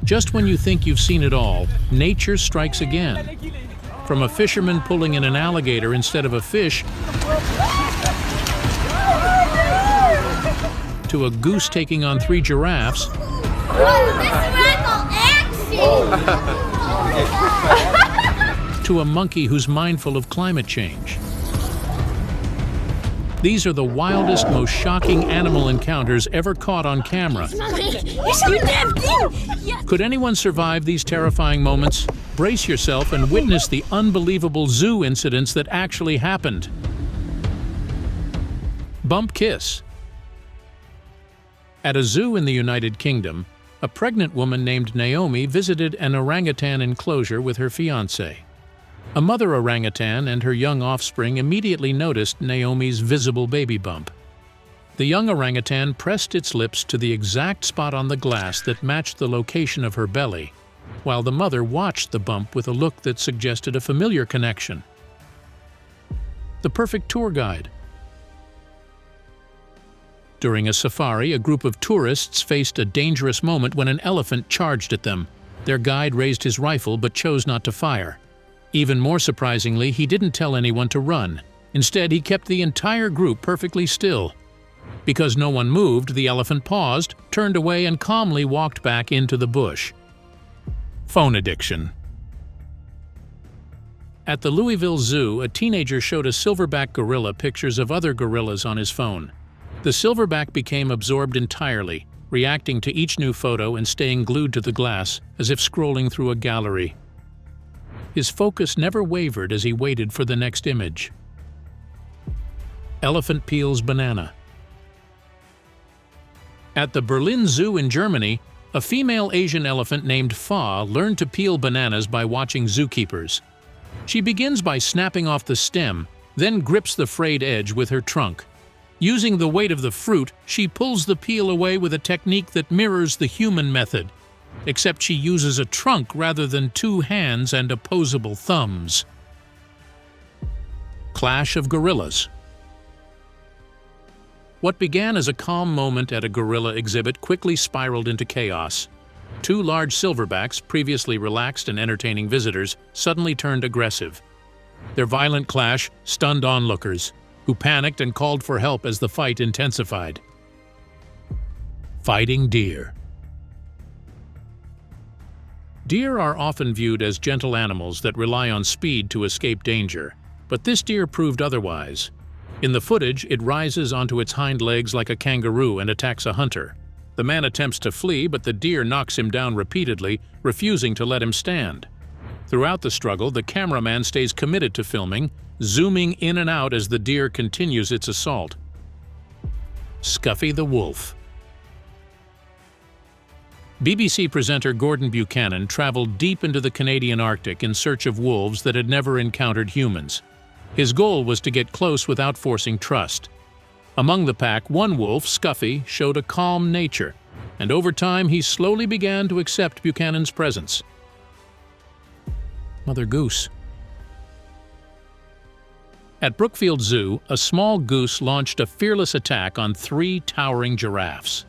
Just when you think you've seen it all, nature strikes again. From a fisherman pulling in an alligator instead of a fish, to a goose taking on 3 giraffes, to a monkey who's mindful of climate change. These are the wildest, most shocking animal encounters ever caught on camera. Could anyone survive these terrifying moments? Brace yourself and witness the unbelievable zoo incidents that actually happened. Bump kiss. At a zoo in the United Kingdom, a pregnant woman named Naomi visited an orangutan enclosure with her fiancé. A mother orangutan and her young offspring immediately noticed Naomi's visible baby bump. The young orangutan pressed its lips to the exact spot on the glass that matched the location of her belly, while the mother watched the bump with a look that suggested a familiar connection. The perfect tour guide. During a safari, a group of tourists faced a dangerous moment when an elephant charged at them. Their guide raised his rifle but chose not to fire. Even more surprisingly, he didn't tell anyone to run. Instead, he kept the entire group perfectly still. Because no one moved, the elephant paused, turned away, and calmly walked back into the bush. Phone addiction. At the Louisville Zoo, a teenager showed a silverback gorilla pictures of other gorillas on his phone. The silverback became absorbed entirely, reacting to each new photo and staying glued to the glass, as if scrolling through a gallery. His focus never wavered as he waited for the next image. Elephant peels banana. At the Berlin Zoo in Germany, a female Asian elephant named Fa learned to peel bananas by watching zookeepers. She begins by snapping off the stem, then grips the frayed edge with her trunk. Using the weight of the fruit, she pulls the peel away with a technique that mirrors the human method, except she uses a trunk rather than 2 hands and opposable thumbs. Clash of gorillas. What began as a calm moment at a gorilla exhibit quickly spiraled into chaos. 2 large silverbacks, previously relaxed and entertaining visitors, suddenly turned aggressive. Their violent clash stunned onlookers, who panicked and called for help as the fight intensified. Fighting deer. Deer are often viewed as gentle animals that rely on speed to escape danger, but this deer proved otherwise. In the footage, it rises onto its hind legs like a kangaroo and attacks a hunter. The man attempts to flee, but the deer knocks him down repeatedly, refusing to let him stand. Throughout the struggle, the cameraman stays committed to filming, zooming in and out as the deer continues its assault. Scuffy the wolf. BBC presenter Gordon Buchanan traveled deep into the Canadian Arctic in search of wolves that had never encountered humans. His goal was to get close without forcing trust. Among the pack, one wolf, Scuffy, showed a calm nature, and over time he slowly began to accept Buchanan's presence. Mother Goose. At Brookfield Zoo, a small goose launched a fearless attack on 3 towering giraffes.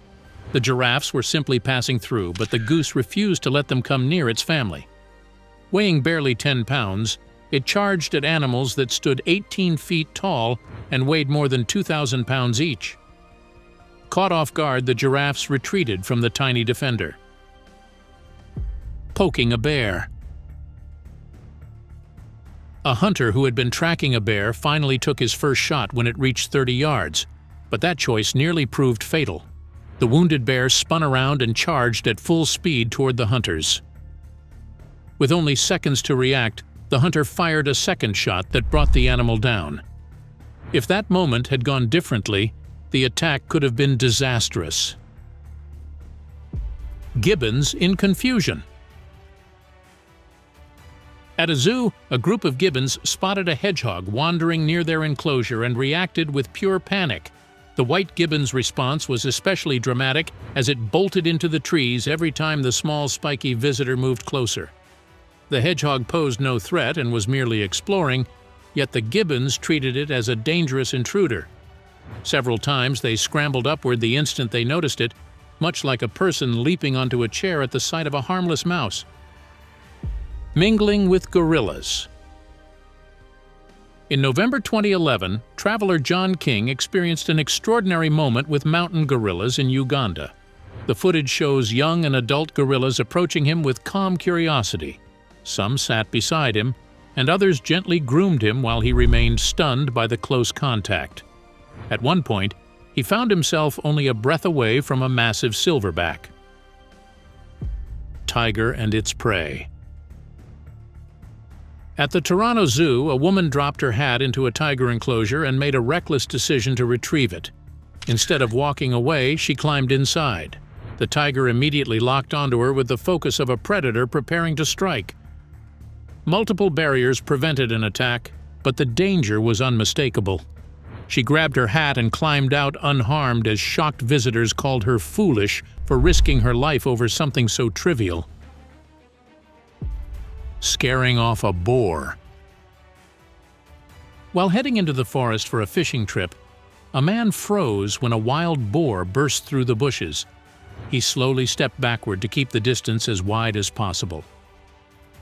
The giraffes were simply passing through, but the goose refused to let them come near its family. Weighing barely 10 pounds, it charged at animals that stood 18 feet tall and weighed more than 2,000 pounds each. Caught off guard, the giraffes retreated from the tiny defender. Poking a bear. A hunter who had been tracking a bear finally took his first shot when it reached 30 yards, but that choice nearly proved fatal. The wounded bear spun around and charged at full speed toward the hunters. With only seconds to react, the hunter fired a second shot that brought the animal down. If that moment had gone differently, the attack could have been disastrous. Gibbons in confusion. At a zoo, a group of gibbons spotted a hedgehog wandering near their enclosure and reacted with pure panic. The white gibbon's response was especially dramatic as it bolted into the trees every time the small, spiky visitor moved closer. The hedgehog posed no threat and was merely exploring, yet the gibbons treated it as a dangerous intruder. Several times they scrambled upward the instant they noticed it, much like a person leaping onto a chair at the sight of a harmless mouse. Mingling with gorillas. In November 2011, traveler John King experienced an extraordinary moment with mountain gorillas in Uganda. The footage shows young and adult gorillas approaching him with calm curiosity. Some sat beside him, and others gently groomed him while he remained stunned by the close contact. At one point, he found himself only a breath away from a massive silverback. Tiger and its prey. At the Toronto Zoo, a woman dropped her hat into a tiger enclosure and made a reckless decision to retrieve it. Instead of walking away, she climbed inside. The tiger immediately locked onto her with the focus of a predator preparing to strike. Multiple barriers prevented an attack, but the danger was unmistakable. She grabbed her hat and climbed out unharmed as shocked visitors called her foolish for risking her life over something so trivial. Scaring off a boar. While heading into the forest for a fishing trip, a man froze when a wild boar burst through the bushes. He slowly stepped backward to keep the distance as wide as possible.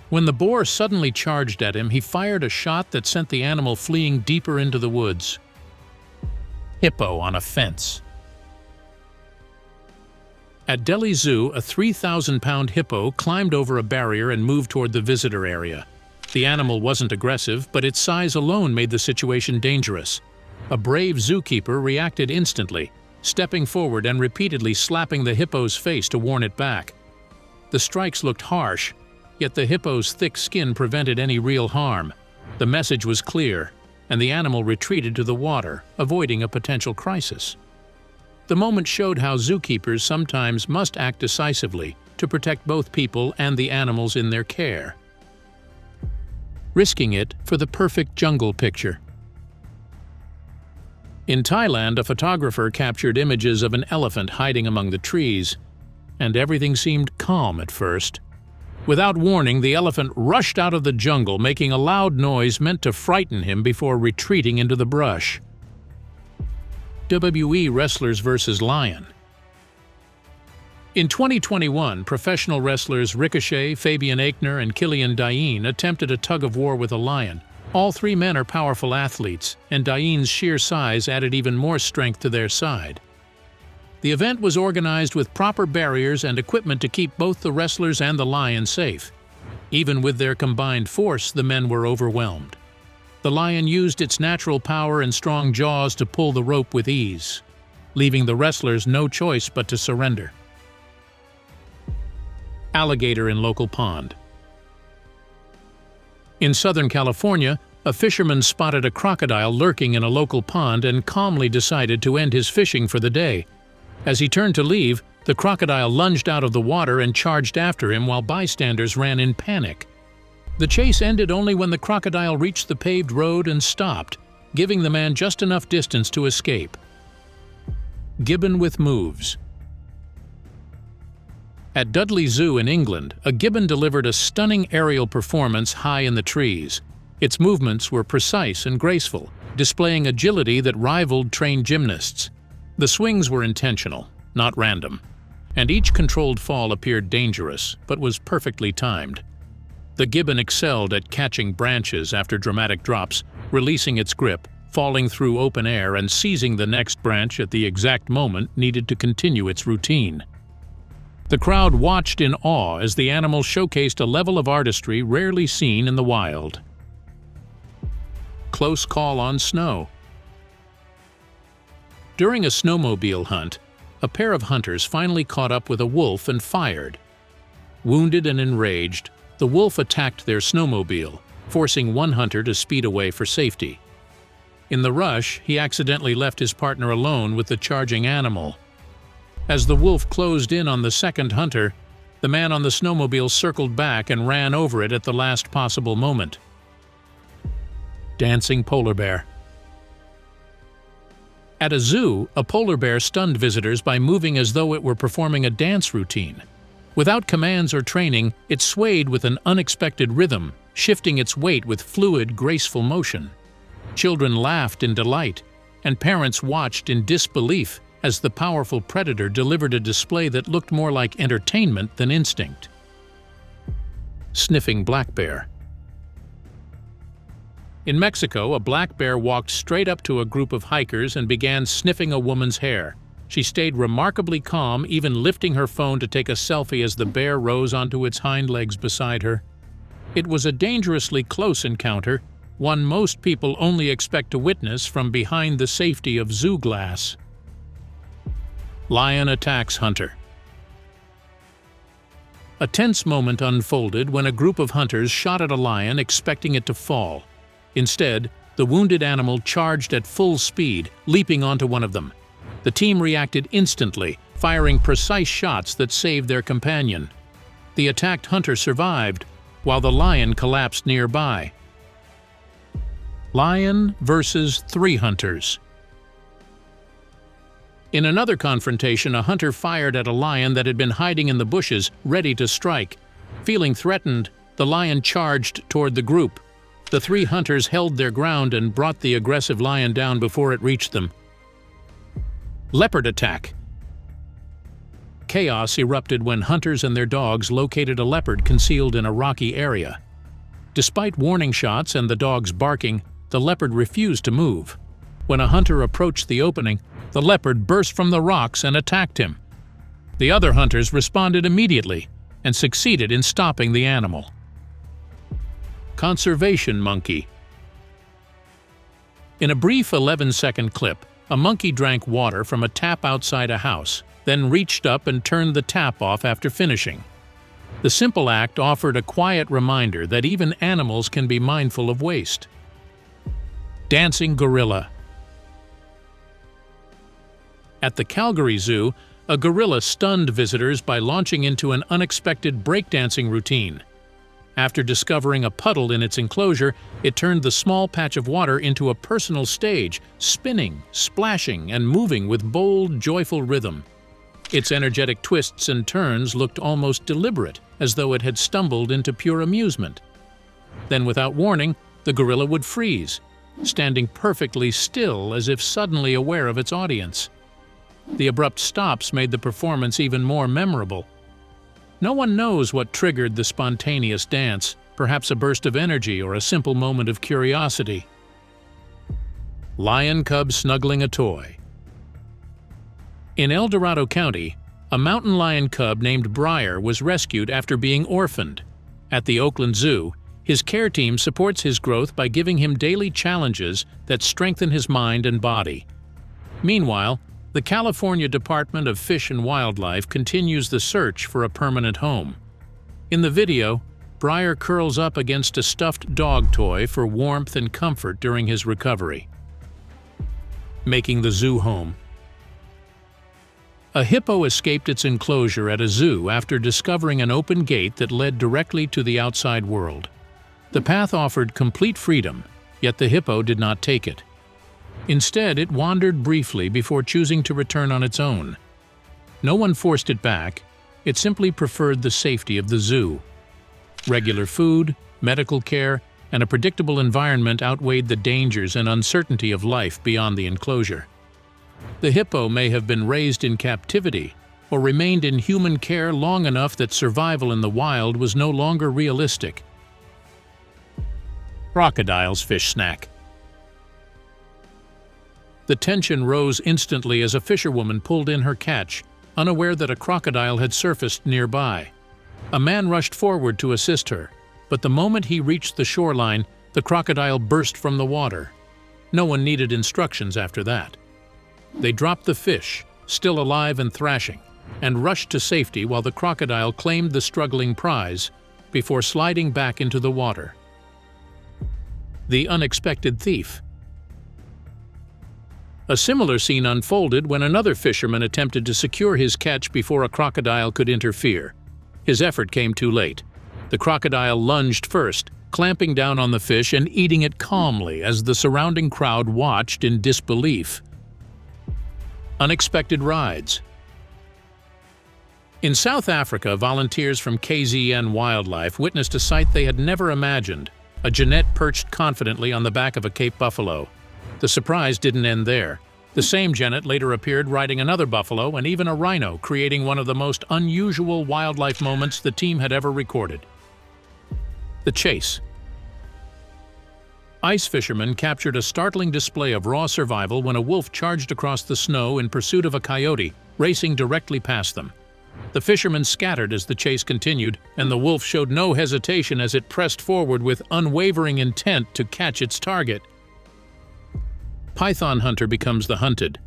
When the boar suddenly charged at him, he fired a shot that sent the animal fleeing deeper into the woods. Hippo on a fence. At Delhi Zoo, a 3,000-pound hippo climbed over a barrier and moved toward the visitor area. The animal wasn't aggressive, but its size alone made the situation dangerous. A brave zookeeper reacted instantly, stepping forward and repeatedly slapping the hippo's face to warn it back. The strikes looked harsh, yet the hippo's thick skin prevented any real harm. The message was clear, and the animal retreated to the water, avoiding a potential crisis. The moment showed how zookeepers sometimes must act decisively to protect both people and the animals in their care. Risking it for the perfect jungle picture. In Thailand, a photographer captured images of an elephant hiding among the trees, and everything seemed calm at first. Without warning, the elephant rushed out of the jungle, making a loud noise meant to frighten him before retreating into the brush. WWE wrestlers versus lion. In 2021, professional wrestlers Ricochet, Fabian Aichner, and Killian Dain attempted a tug-of-war with a lion. All three men are powerful athletes, and Dain's sheer size added even more strength to their side. The event was organized with proper barriers and equipment to keep both the wrestlers and the lion safe. Even with their combined force, the men were overwhelmed. The lion used its natural power and strong jaws to pull the rope with ease, leaving the wrestlers no choice but to surrender. Alligator in local pond. In Southern California, a fisherman spotted a crocodile lurking in a local pond and calmly decided to end his fishing for the day. As he turned to leave, the crocodile lunged out of the water and charged after him while bystanders ran in panic. The chase ended only when the crocodile reached the paved road and stopped, giving the man just enough distance to escape. Gibbon with moves. At Dudley Zoo in England, a gibbon delivered a stunning aerial performance high in the trees. Its movements were precise and graceful, displaying agility that rivaled trained gymnasts. The swings were intentional, not random, and each controlled fall appeared dangerous, but was perfectly timed. The gibbon excelled at catching branches after dramatic drops, releasing its grip, falling through open air, and seizing the next branch at the exact moment needed to continue its routine. The crowd watched in awe as the animal showcased a level of artistry rarely seen in the wild. Close call on snow. During a snowmobile hunt, a pair of hunters finally caught up with a wolf and fired. Wounded and enraged, the wolf attacked their snowmobile, forcing one hunter to speed away for safety. In the rush, he accidentally left his partner alone with the charging animal. As the wolf closed in on the second hunter, the man on the snowmobile circled back and ran over it at the last possible moment. Dancing polar bear. At a zoo, a polar bear stunned visitors by moving as though it were performing a dance routine. Without commands or training, it swayed with an unexpected rhythm, shifting its weight with fluid, graceful motion. Children laughed in delight, and parents watched in disbelief as the powerful predator delivered a display that looked more like entertainment than instinct. Sniffing black bear. In Mexico, a black bear walked straight up to a group of hikers and began sniffing a woman's hair. She stayed remarkably calm, even lifting her phone to take a selfie as the bear rose onto its hind legs beside her. It was a dangerously close encounter, one most people only expect to witness from behind the safety of zoo glass. Lion attacks hunter. A tense moment unfolded when a group of hunters shot at a lion expecting it to fall. Instead, the wounded animal charged at full speed, leaping onto one of them. The team reacted instantly, firing precise shots that saved their companion. The attacked hunter survived, while the lion collapsed nearby. Lion versus 3 hunters. In another confrontation, a hunter fired at a lion that had been hiding in the bushes, ready to strike. Feeling threatened, the lion charged toward the group. The 3 hunters held their ground and brought the aggressive lion down before it reached them. Leopard attack. Chaos erupted when hunters and their dogs located a leopard concealed in a rocky area. Despite warning shots and the dogs barking, the leopard refused to move. When a hunter approached the opening, the leopard burst from the rocks and attacked him. The other hunters responded immediately and succeeded in stopping the animal. Conservation monkey. In a brief 11-second clip, a monkey drank water from a tap outside a house, then reached up and turned the tap off after finishing. The simple act offered a quiet reminder that even animals can be mindful of waste. Dancing gorilla. At the Calgary Zoo, a gorilla stunned visitors by launching into an unexpected breakdancing routine. After discovering a puddle in its enclosure, it turned the small patch of water into a personal stage, spinning, splashing, and moving with bold, joyful rhythm. Its energetic twists and turns looked almost deliberate, as though it had stumbled into pure amusement. Then, without warning, the gorilla would freeze, standing perfectly still as if suddenly aware of its audience. The abrupt stops made the performance even more memorable. No one knows what triggered the spontaneous dance, perhaps a burst of energy or a simple moment of curiosity. Lion cub snuggling a toy. In El Dorado County, a mountain lion cub named Briar was rescued after being orphaned. At the Oakland Zoo, his care team supports his growth by giving him daily challenges that strengthen his mind and body. Meanwhile, the California Department of Fish and Wildlife continues the search for a permanent home. In the video, Briar curls up against a stuffed dog toy for warmth and comfort during his recovery. Making the zoo home. A hippo escaped its enclosure at a zoo after discovering an open gate that led directly to the outside world. The path offered complete freedom, yet the hippo did not take it. Instead, it wandered briefly before choosing to return on its own. No one forced it back, it simply preferred the safety of the zoo. Regular food, medical care, and a predictable environment outweighed the dangers and uncertainty of life beyond the enclosure. The hippo may have been raised in captivity or remained in human care long enough that survival in the wild was no longer realistic. Crocodile's fish snack. The tension rose instantly as a fisherwoman pulled in her catch, unaware that a crocodile had surfaced nearby. A man rushed forward to assist her, but the moment he reached the shoreline, the crocodile burst from the water. No one needed instructions after that. They dropped the fish, still alive and thrashing, and rushed to safety while the crocodile claimed the struggling prize before sliding back into the water. The unexpected thief. A similar scene unfolded when another fisherman attempted to secure his catch before a crocodile could interfere. His effort came too late. The crocodile lunged first, clamping down on the fish and eating it calmly as the surrounding crowd watched in disbelief. Unexpected rides. In South Africa, volunteers from KZN Wildlife witnessed a sight they had never imagined: a genet perched confidently on the back of a Cape buffalo. The surprise didn't end there. The same genet later appeared riding another buffalo and even a rhino, creating one of the most unusual wildlife moments the team had ever recorded. The chase. Ice fishermen captured a startling display of raw survival when a wolf charged across the snow in pursuit of a coyote, racing directly past them. The fishermen scattered as the chase continued, and the wolf showed no hesitation as it pressed forward with unwavering intent to catch its target. Python hunter becomes the hunted.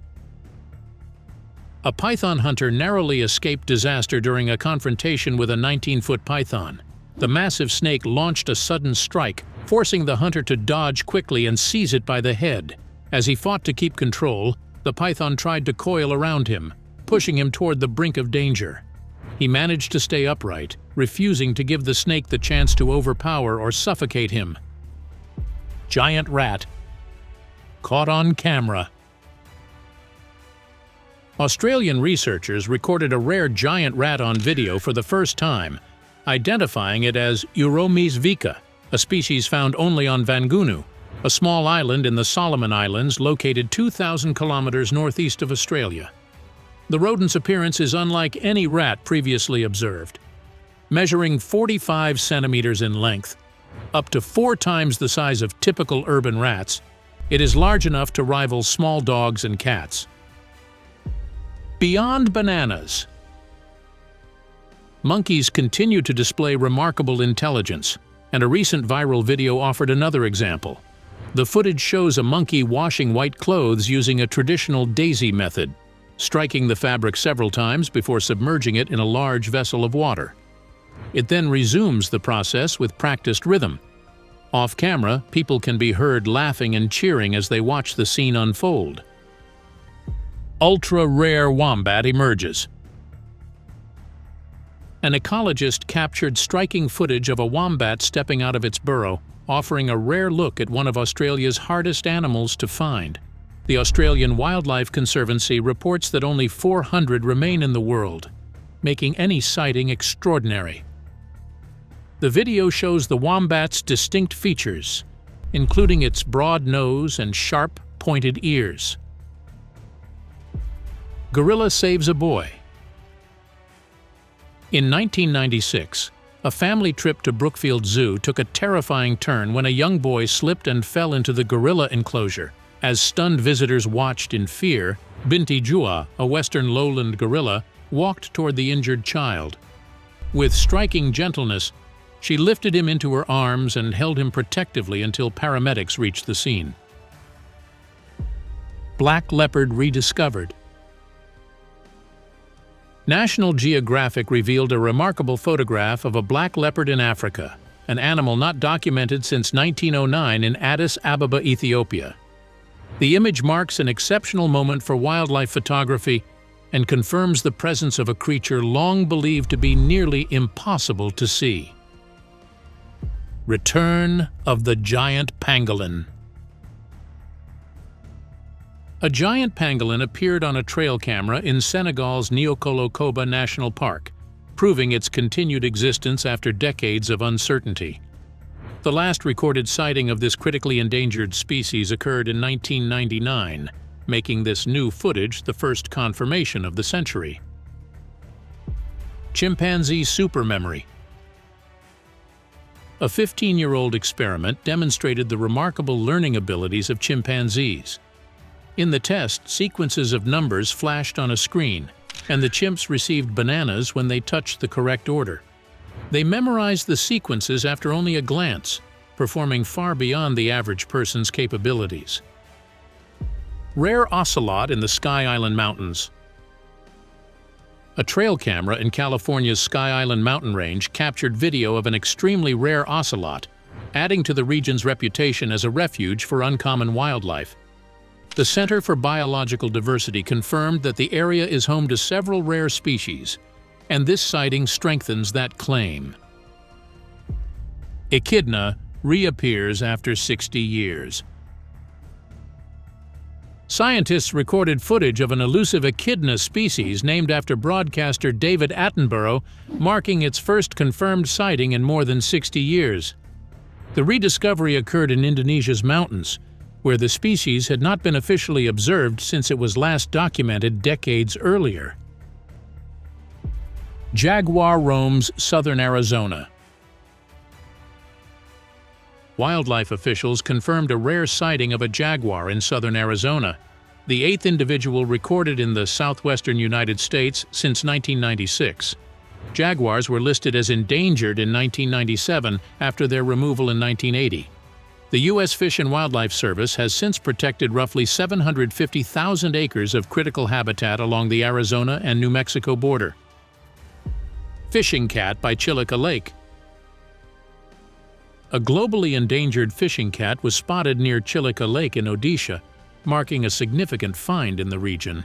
A python hunter narrowly escaped disaster during a confrontation with a 19-foot python. The massive snake launched a sudden strike, forcing the hunter to dodge quickly and seize it by the head. As he fought to keep control, the python tried to coil around him, pushing him toward the brink of danger. He managed to stay upright, refusing to give the snake the chance to overpower or suffocate him. Giant rat. Caught on camera. Australian researchers recorded a rare giant rat on video for the first time, identifying it as Uromys vica, a species found only on Vangunu, a small island in the Solomon Islands located 2,000 kilometers northeast of Australia. The rodent's appearance is unlike any rat previously observed. Measuring 45 centimeters in length, up to 4 times the size of typical urban rats, it is large enough to rival small dogs and cats. Beyond bananas. Monkeys continue to display remarkable intelligence, and a recent viral video offered another example. The footage shows a monkey washing white clothes using a traditional daisy method, striking the fabric several times before submerging it in a large vessel of water. It then resumes the process with practiced rhythm. Off camera, people can be heard laughing and cheering as they watch the scene unfold. Ultra-rare wombat emerges. An ecologist captured striking footage of a wombat stepping out of its burrow, offering a rare look at one of Australia's hardest animals to find. The Australian Wildlife Conservancy reports that only 400 remain in the world, making any sighting extraordinary. The video shows the wombat's distinct features, including its broad nose and sharp, pointed ears. Gorilla saves a boy. In 1996, a family trip to Brookfield Zoo took a terrifying turn when a young boy slipped and fell into the gorilla enclosure. As stunned visitors watched in fear, Binti Jua, a western lowland gorilla, walked toward the injured child. With striking gentleness, she lifted him into her arms and held him protectively until paramedics reached the scene. Black leopard rediscovered. National Geographic revealed a remarkable photograph of a black leopard in Africa, an animal not documented since 1909 in Addis Ababa, Ethiopia. The image marks an exceptional moment for wildlife photography and confirms the presence of a creature long believed to be nearly impossible to see. Return of the giant pangolin. A giant pangolin appeared on a trail camera in Senegal's Niokolo-Koba National Park, proving its continued existence after decades of uncertainty. The last recorded sighting of this critically endangered species occurred in 1999, making this new footage the first confirmation of the century. Chimpanzee supermemory. A 15-year-old experiment demonstrated the remarkable learning abilities of chimpanzees. In the test, sequences of numbers flashed on a screen, and the chimps received bananas when they touched the correct order. They memorized the sequences after only a glance, performing far beyond the average person's capabilities. Rare ocelot in the Sky Island Mountains. A trail camera in California's Sky Island mountain range captured video of an extremely rare ocelot, adding to the region's reputation as a refuge for uncommon wildlife. The Center for Biological Diversity confirmed that the area is home to several rare species, and this sighting strengthens that claim. Echidna reappears after 60 years. Scientists recorded footage of an elusive echidna species named after broadcaster David Attenborough, marking its first confirmed sighting in more than 60 years. The rediscovery occurred in Indonesia's mountains, where the species had not been officially observed since it was last documented decades earlier. Jaguar roams southern Arizona. Wildlife officials confirmed a rare sighting of a jaguar in southern Arizona, the eighth individual recorded in the southwestern United States since 1996. Jaguars were listed as endangered in 1997 after their removal in 1980. The U.S. Fish and Wildlife Service has since protected roughly 750,000 acres of critical habitat along the Arizona and New Mexico border. Fishing cat by Chillica Lake. A globally endangered fishing cat was spotted near Chillica Lake in Odisha, marking a significant find in the region.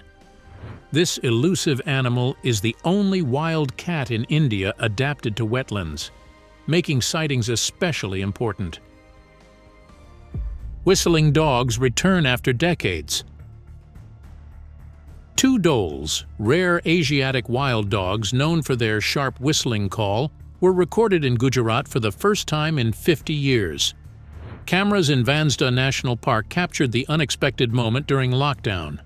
This elusive animal is the only wild cat in India adapted to wetlands, making sightings especially important. Whistling dogs return after decades. Two dholes, rare Asiatic wild dogs known for their sharp whistling call, were recorded in Gujarat for the first time in 50 years. Cameras in Vansda National Park captured the unexpected moment during lockdown.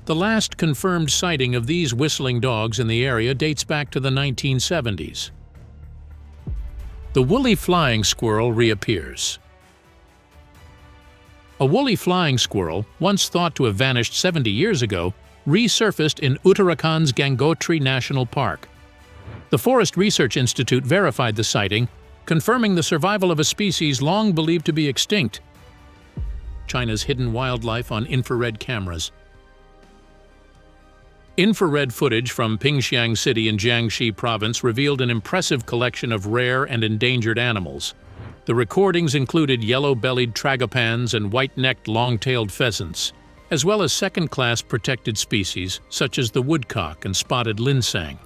The last confirmed sighting of these whistling dogs in the area dates back to the 1970s. The woolly flying squirrel reappears. A woolly flying squirrel, once thought to have vanished 70 years ago, resurfaced in Uttarakhand's Gangotri National Park. The Forest Research Institute verified the sighting, confirming the survival of a species long believed to be extinct. China's hidden wildlife on infrared cameras. Infrared footage from Pingxiang City in Jiangxi Province revealed an impressive collection of rare and endangered animals. The recordings included yellow-bellied tragopans and white-necked long-tailed pheasants, as well as second-class protected species such as the woodcock and spotted linsang.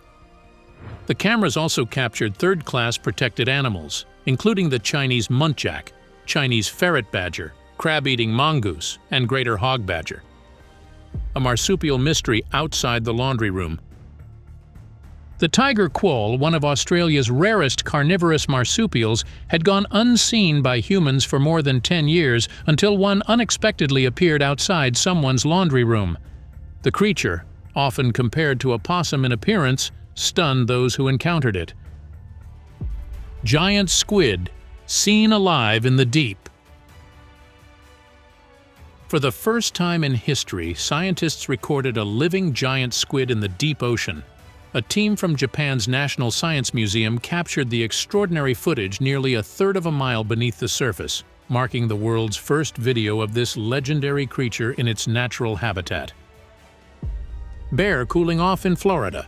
The cameras also captured third-class protected animals, including the Chinese muntjac, Chinese ferret badger, crab-eating mongoose, and greater hog badger. A marsupial mystery outside the laundry room. The tiger quoll, one of Australia's rarest carnivorous marsupials, had gone unseen by humans for more than 10 years until one unexpectedly appeared outside someone's laundry room. The creature, often compared to a possum in appearance, stunned those who encountered it. Giant squid, seen alive in the deep. For the first time in history, scientists recorded a living giant squid in the deep ocean. A team from Japan's National Science Museum captured the extraordinary footage nearly a third of a mile beneath the surface, marking the world's first video of this legendary creature in its natural habitat. Bear cooling off in Florida.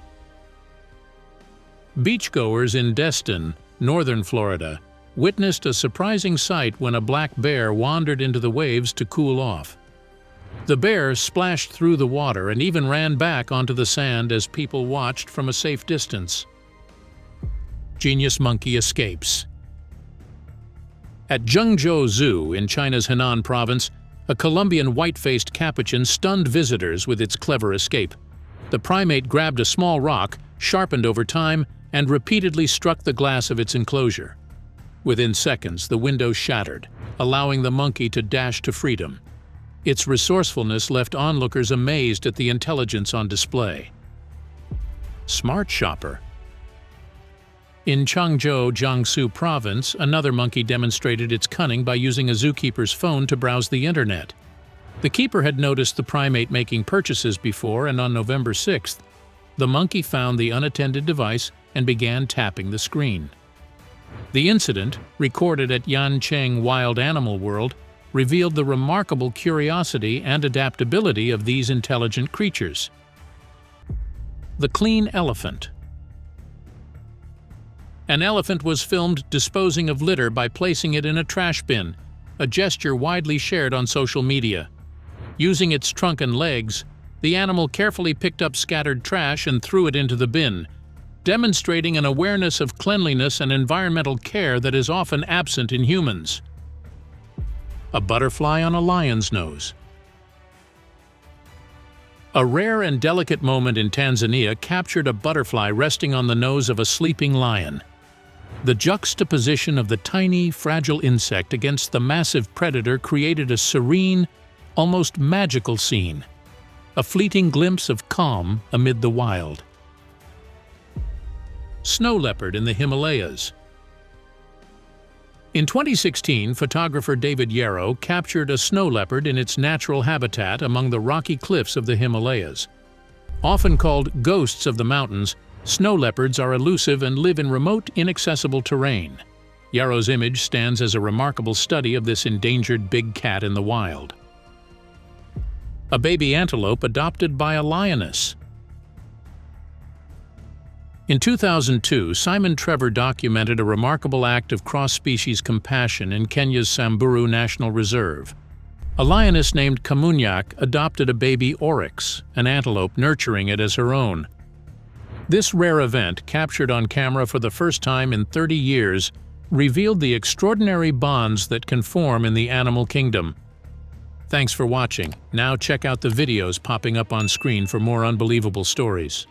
Beachgoers in Destin, northern Florida, witnessed a surprising sight when a black bear wandered into the waves to cool off. The bear splashed through the water and even ran back onto the sand as people watched from a safe distance. Genius monkey escapes. At Zhengzhou Zoo in China's Henan province, a Colombian white-faced capuchin stunned visitors with its clever escape. The primate grabbed a small rock, sharpened over time, and repeatedly struck the glass of its enclosure. Within seconds, the window shattered, allowing the monkey to dash to freedom. Its resourcefulness left onlookers amazed at the intelligence on display. Smart shopper. In Changzhou, Jiangsu province, another monkey demonstrated its cunning by using a zookeeper's phone to browse the internet. The keeper had noticed the primate making purchases before, and on November 6th, the monkey found the unattended device and began tapping the screen. The incident, recorded at Yancheng Wild Animal World, revealed the remarkable curiosity and adaptability of these intelligent creatures. The clean elephant. An elephant was filmed disposing of litter by placing it in a trash bin, a gesture widely shared on social media. Using its trunk and legs, the animal carefully picked up scattered trash and threw it into the bin, demonstrating an awareness of cleanliness and environmental care that is often absent in humans. A butterfly on a lion's nose. A rare and delicate moment in Tanzania captured a butterfly resting on the nose of a sleeping lion. The juxtaposition of the tiny, fragile insect against the massive predator created a serene, almost magical scene, a fleeting glimpse of calm amid the wild. Snow leopard in the Himalayas. In 2016, photographer David Yarrow captured a snow leopard in its natural habitat among the rocky cliffs of the Himalayas. Often called ghosts of the mountains, snow leopards are elusive and live in remote, inaccessible terrain. Yarrow's image stands as a remarkable study of this endangered big cat in the wild. A baby antelope adopted by a lioness. In 2002, Simon Trevor documented a remarkable act of cross-species compassion in Kenya's Samburu National Reserve. A lioness named Kamunyak adopted a baby oryx, an antelope, nurturing it as her own. This rare event, captured on camera for the first time in 30 years, revealed the extraordinary bonds that can form in the animal kingdom. Thanks for watching. Now check out the videos popping up on screen for more unbelievable stories.